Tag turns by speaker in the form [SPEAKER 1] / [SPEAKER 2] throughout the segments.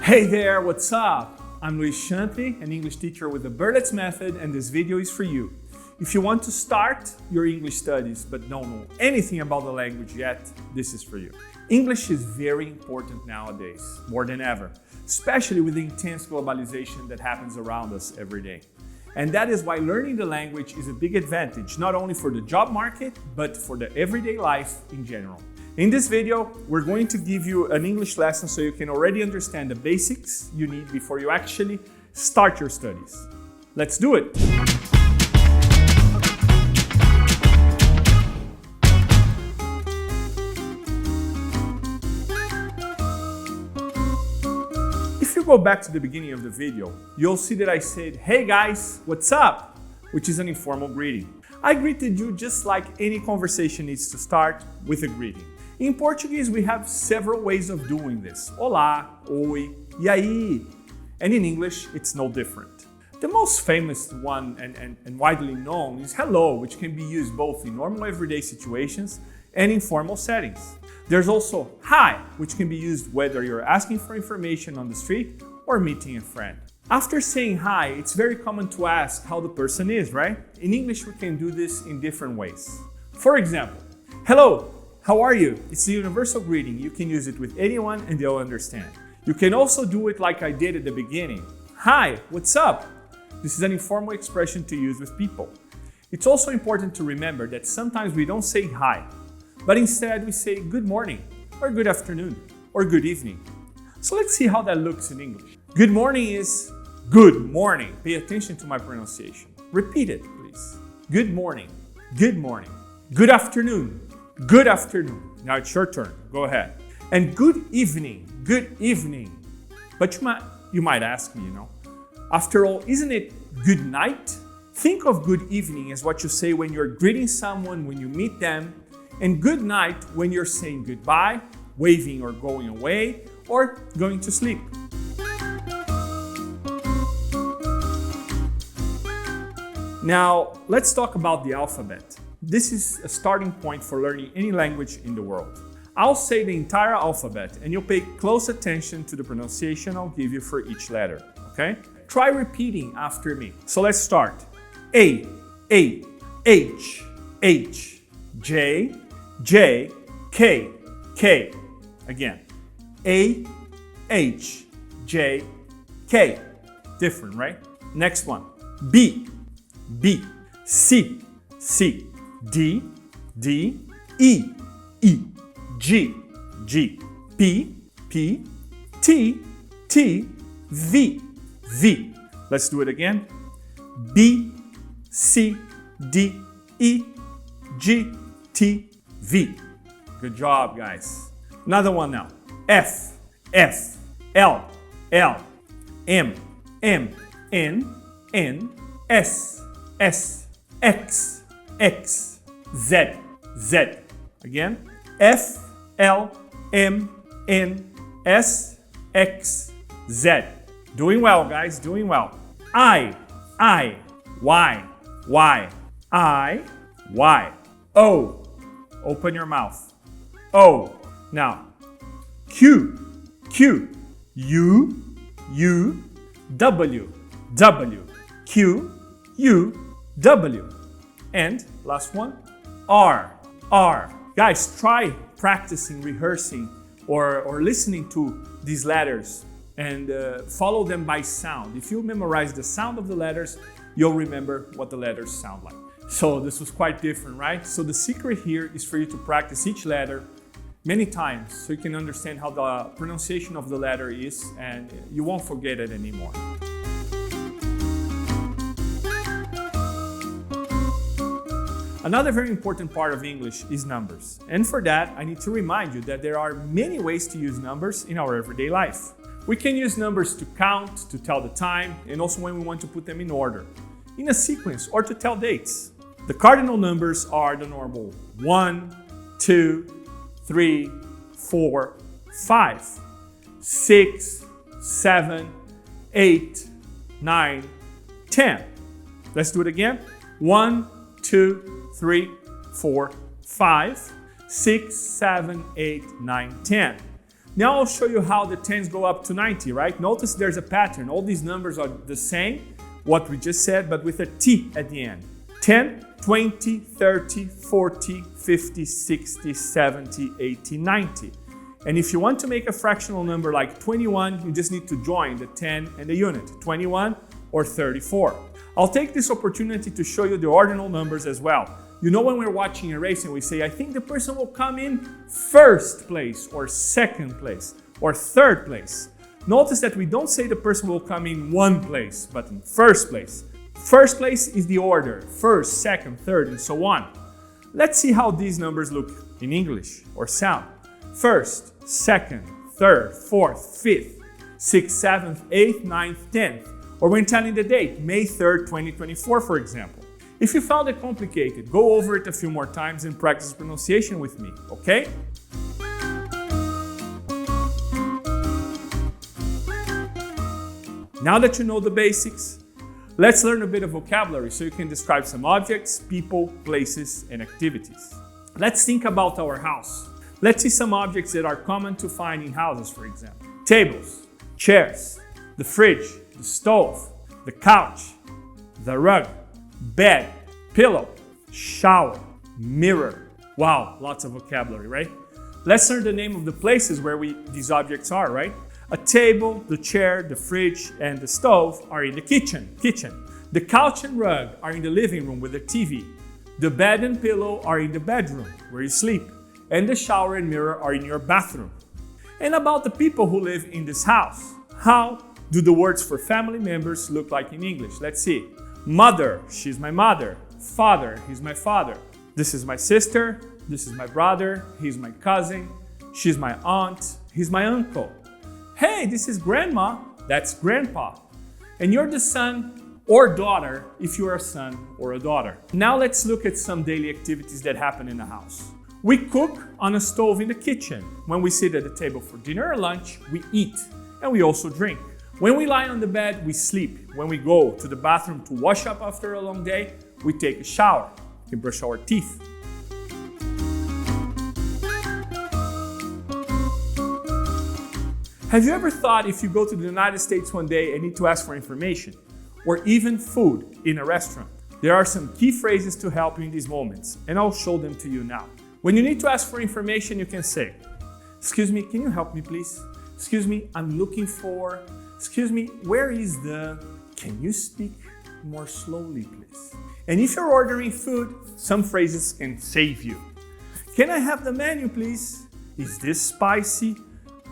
[SPEAKER 1] Hey there, what's up? I'm Luis Chantre, an English teacher with the Berlitz method, and this video is for you. If you want to start your English studies but don't know anything about the language yet, this is for you. English is very important nowadays, more than ever, especially with the intense globalization that happens around us every day. And that is why learning the language is a big advantage, not only for the job market, but for the everyday life in general. In this video, we're going to give you an English lesson so you can already understand the basics you need before you actually start your studies. Let's do it! If you go back to the beginning of the video, you'll see that I said, "Hey guys, what's up?" which is an informal greeting. I greeted you just like any conversation needs to start, with a greeting. In Portuguese, we have several ways of doing this. Olá, oi, e aí? And in English, it's no different. The most famous one and widely known is hello, which can be used both in normal everyday situations and in formal settings. There's also hi, which can be used whether you're asking for information on the street or meeting a friend. After saying hi, it's very common to ask how the person is, right? In English, we can do this in different ways. For example, hello, how are you? It's the universal greeting. You can use it with anyone and they'll understand. You can also do it like I did at the beginning. Hi, what's up? This is an informal expression to use with people. It's also important to remember that sometimes we don't say hi, but instead we say good morning, or good afternoon, or good evening. So let's see how that looks in English. Good morning is good morning. Pay attention to my pronunciation. Repeat it, please. Good morning, good morning. Good afternoon, good afternoon. Now it's your turn. Go ahead. And good evening, good evening. But you might ask me, after all, isn't it good night? Think of good evening as what you say when you're greeting someone, when you meet them, and good night when you're saying goodbye, waving or going away, or going to sleep. Now, let's talk about the alphabet. This is a starting point for learning any language in the world. I'll say the entire alphabet and you'll pay close attention to the pronunciation I'll give you for each letter, okay? Try repeating after me. So let's start. A, H, J, K, K. Again. A, H, J, K. Different, right? Next one. B, C, D, E, G, P, T, V. Let's do it again. B, C, D, E, G, T, V. Good job, guys. Another one now. F, L, M, N, S, X, Z. Again. F, L, M, N, S, X, Z. Doing well, guys, doing well. I, Y. I, Y. O. Open your mouth. O. Now, Q. U, W. Q, U, W. And last one, R. Guys, try practicing, rehearsing, or listening to these letters and follow them by sound. If you memorize the sound of the letters, you'll remember what the letters sound like. So this was quite different, right? So the secret here is for you to practice each letter many times so you can understand how the pronunciation of the letter is and you won't forget it anymore. Another very important part of English is numbers. And for that, I need to remind you that there are many ways to use numbers in our everyday life. We can use numbers to count, to tell the time, and also when we want to put them in order, in a sequence, or to tell dates. The cardinal numbers are the normal 1, 2, 3, 4, 5, 6, 7, 8, 9, 10. Let's do it again. 1, 2, 3, 4, 5, 6, 7, 8, 9, 10. Now I'll show you how the 10s go up to 90, right? Notice there's a pattern. All these numbers are the same, what we just said, but with a T at the end. 10, 20, 30, 40, 50, 60, 70, 80, 90. And if you want to make a fractional number like 21, you just need to join the 10 and the unit, 21 or 34. I'll take this opportunity to show you the ordinal numbers as well. You know, when we're watching a race and we say, I think the person will come in first place or second place or third place. Notice that we don't say the person will come in one place, but in first place. First place is the order, first, second, third, and so on. Let's see how these numbers look in English or sound. First, second, third, fourth, fifth, sixth, seventh, eighth, ninth, 10th. Or when telling the date, May 3rd, 2024, for example. If you found it complicated, go over it a few more times and practice pronunciation with me, okay? Now that you know the basics, let's learn a bit of vocabulary so you can describe some objects, people, places, and activities. Let's think about our house. Let's see some objects that are common to find in houses, for example. Tables, chairs, the fridge, the stove, the couch, the rug, bed, pillow, shower, mirror. Wow, lots of vocabulary, right? Let's learn the name of the places where these objects are, right? A table, the chair, the fridge, and the stove are in the kitchen. The couch and rug are in the living room with the TV. The bed and pillow are in the bedroom where you sleep. And the shower and mirror are in your bathroom. And about the people who live in this house, how do the words for family members look like in English? Let's see. Mother, she's my mother. Father, he's my father. This is my sister. This is my brother. He's my cousin. She's my aunt. He's my uncle. Hey, this is grandma. That's grandpa. And you're the son or daughter if you're a son or a daughter. Now let's look at some daily activities that happen in the house. We cook on a stove in the kitchen. When we sit at the table for dinner or lunch, we eat and we also drink. When we lie on the bed, we sleep. When we go to the bathroom to wash up after a long day, we take a shower. We brush our teeth. Have you ever thought if you go to the United States one day and need to ask for information, or even food in a restaurant? There are some key phrases to help you in these moments, and I'll show them to you now. When you need to ask for information, you can say, excuse me, can you help me please? Excuse me, I'm looking for... Excuse me, where is the... Can you speak more slowly, please? And if you're ordering food, some phrases can save you. Can I have the menu, please? Is this spicy?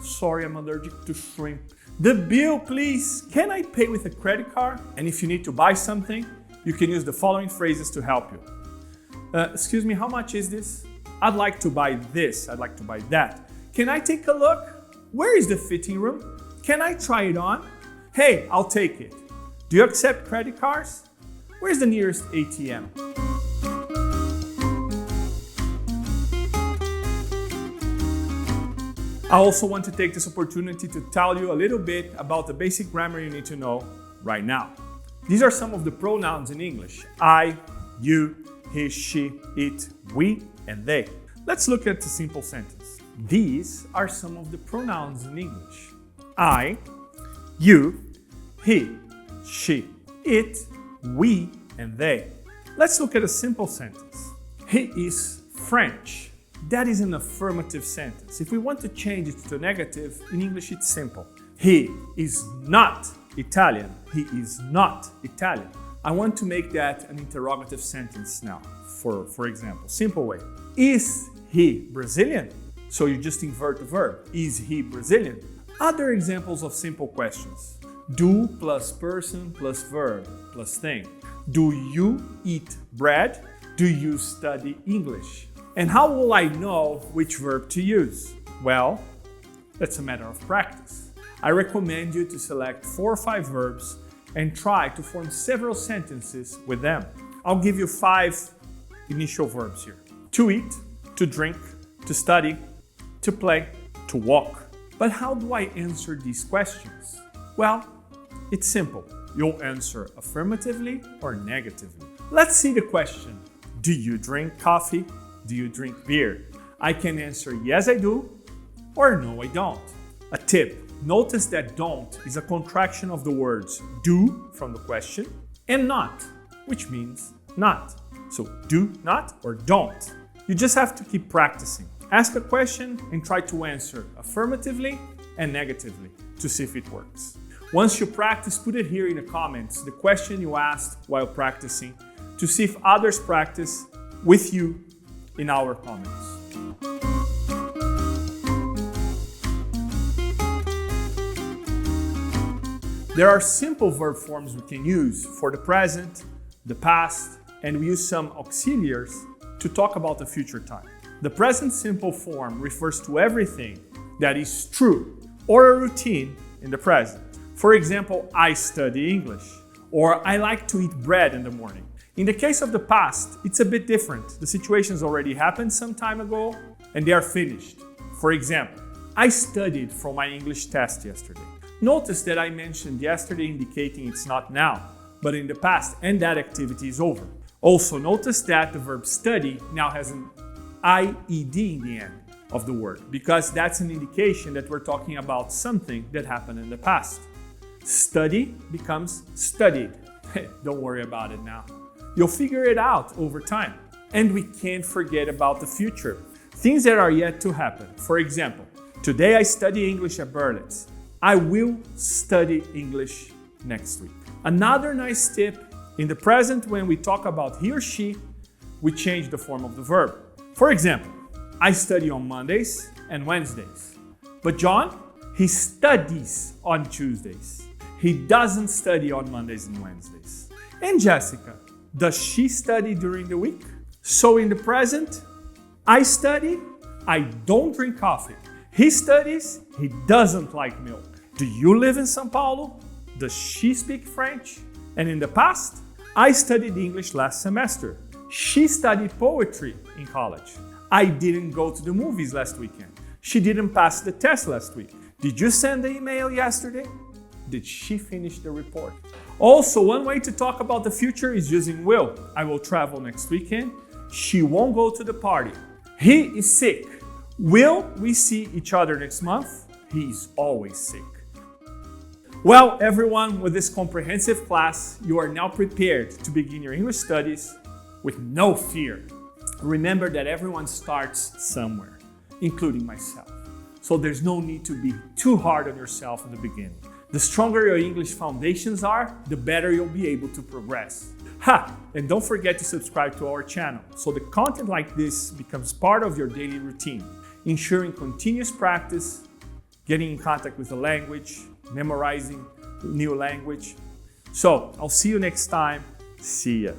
[SPEAKER 1] Sorry, I'm allergic to shrimp. The bill, please. Can I pay with a credit card? And if you need to buy something, you can use the following phrases to help you. Excuse me, how much is this? I'd like to buy this. I'd like to buy that. Can I take a look? Where is the fitting room? Can I try it on? Hey, I'll take it. Do you accept credit cards? Where's the nearest ATM? I also want to take this opportunity to tell you a little bit about the basic grammar you need to know right now. These are some of the pronouns in English. I, you, he, she, it, we, and they. Let's look at the simple sentence. These are some of the pronouns in English. I, you, he, she, it, we, and they. Let's look at a simple sentence. He is French. That is an affirmative sentence. If we want to change it to negative, in English it's simple. He is not Italian. He is not Italian. I want to make that an interrogative sentence now. For example, simple way. Is he Brazilian? So you just invert the verb. Is he Brazilian? Other examples of simple questions. Do plus person plus verb plus thing. Do you eat bread? Do you study English? And how will I know which verb to use? Well, that's a matter of practice. I recommend you to select 4 or 5 verbs and try to form several sentences with them. I'll give you 5 initial verbs here. To eat, to drink, to study, to play, to walk. But how do I answer these questions? Well, it's simple. You'll answer affirmatively or negatively. Let's see the question. Do you drink coffee? Do you drink beer? I can answer yes I do, or no, I don't. A tip, notice that don't is a contraction of the words do from the question and not, which means not. So do not or don't. You just have to keep practicing. Ask a question and try to answer affirmatively and negatively to see if it works. Once you practice, put it here in the comments, the question you asked while practicing, to see if others practice with you in our comments. There are simple verb forms we can use for the present, the past, and we use some auxiliaries to talk about the future time. The present simple form refers to everything that is true or a routine in the present. For example, I study English, or I like to eat bread in the morning. In the case of the past, it's a bit different. The situations already happened some time ago and they are finished. For example, I studied for my English test yesterday. Notice that I mentioned yesterday indicating it's not now, but in the past, and that activity is over. Also notice that the verb study now has an IED in the end of the word, because that's an indication that we're talking about something that happened in the past. Study becomes studied. Don't worry about it now. You'll figure it out over time. And we can't forget about the future. Things that are yet to happen. For example, today I study English at Berlitz. I will study English next week. Another nice tip, in the present when we talk about he or she, we change the form of the verb. For example, I study on Mondays and Wednesdays. But John, he studies on Tuesdays. He doesn't study on Mondays and Wednesdays. And Jessica, does she study during the week? So in the present, I study, I don't drink coffee. He studies, he doesn't like milk. Do you live in São Paulo? Does she speak French? And in the past, I studied English last semester. She studied poetry in college. I didn't go to the movies last weekend. She didn't pass the test last week. Did you send the email yesterday? Did she finish the report? Also, one way to talk about the future is using will. I will travel next weekend. She won't go to the party. He is sick. Will we see each other next month? He is always sick. Well, everyone, with this comprehensive class, you are now prepared to begin your English studies with no fear. Remember that everyone starts somewhere, including myself. So there's no need to be too hard on yourself in the beginning. The stronger your English foundations are, the better you'll be able to progress. And don't forget to subscribe to our channel so the content like this becomes part of your daily routine, ensuring continuous practice, getting in contact with the language, memorizing new language. So I'll see you next time. See ya.